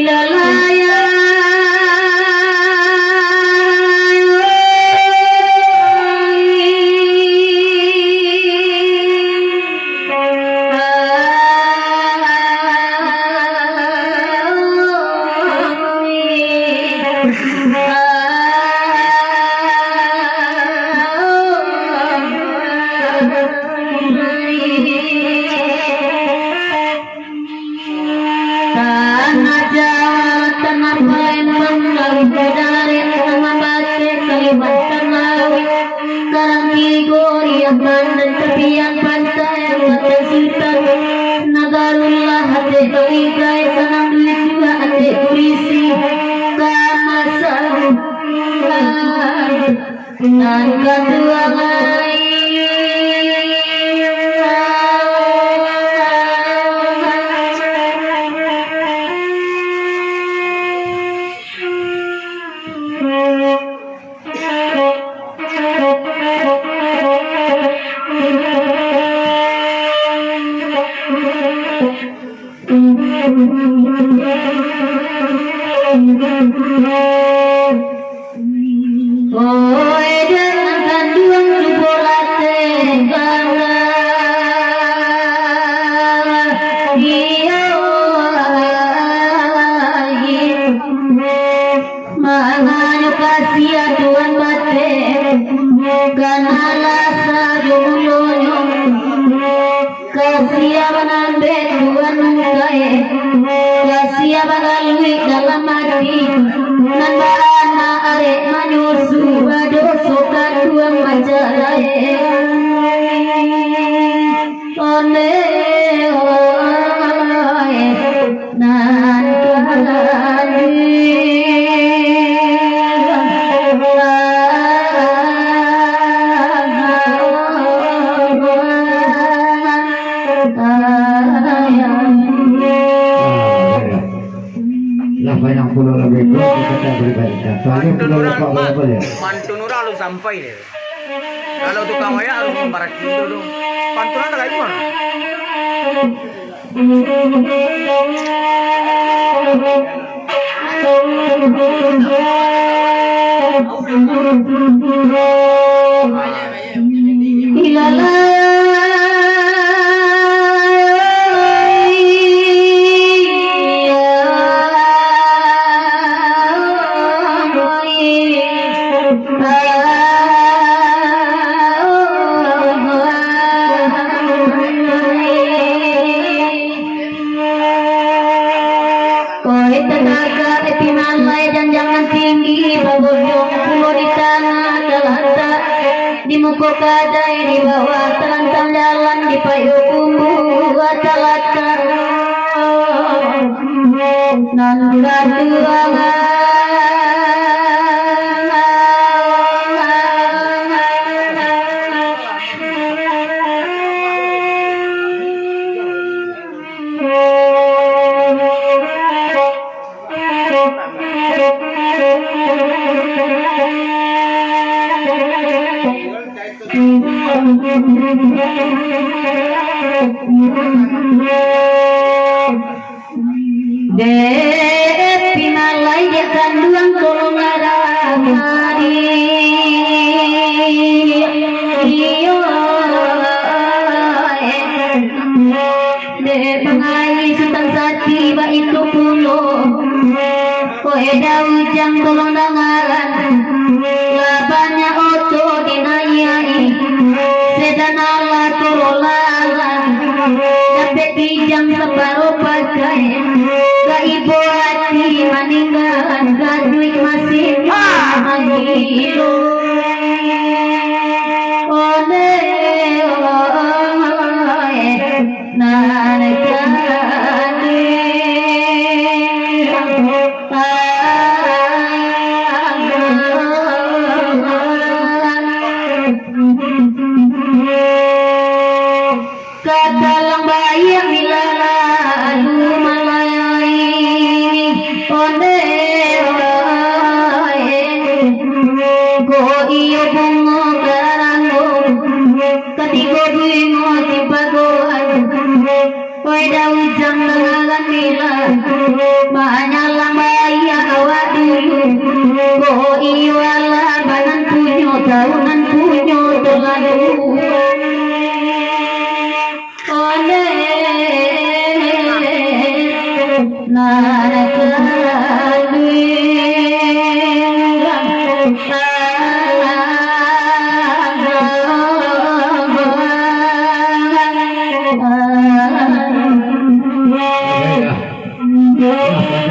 ilalaya tanah Jawa, tanah Palembang, laut Kedaret, tanah Batik, Kalimantan Laut, Karangkigori, Banten, tepian pantai, Mata Sultan, Nagarullah, hati Baligai, Sanang Duit juga, hati Kurisi, Kamasan, dan Katuangai. dalam hati nan barana arek manyusu badoso kaduang majalaya one oe nan Mantunura lu sampai deh. Kalau tukang waya harus membarak dulu. Pantura tak kayak gimana? di muka kadai di bawah terantang jalan di payung bumbu atalata nan gaduangan pinalai dia kanduang tolong hari iyo de pengai sultan sati ba itu pulo koe daujang tolong dangaran labanya oto dinayai sedana tololangan dapat pinjam separuh pakai ke ibu hati meninggalkan duit masih mengilu oleh katalang bayang dilalu malayai onde go iyo bungo garango katigo duingo tibagoan koe daujang nangalan nila banyak lalu oleh narak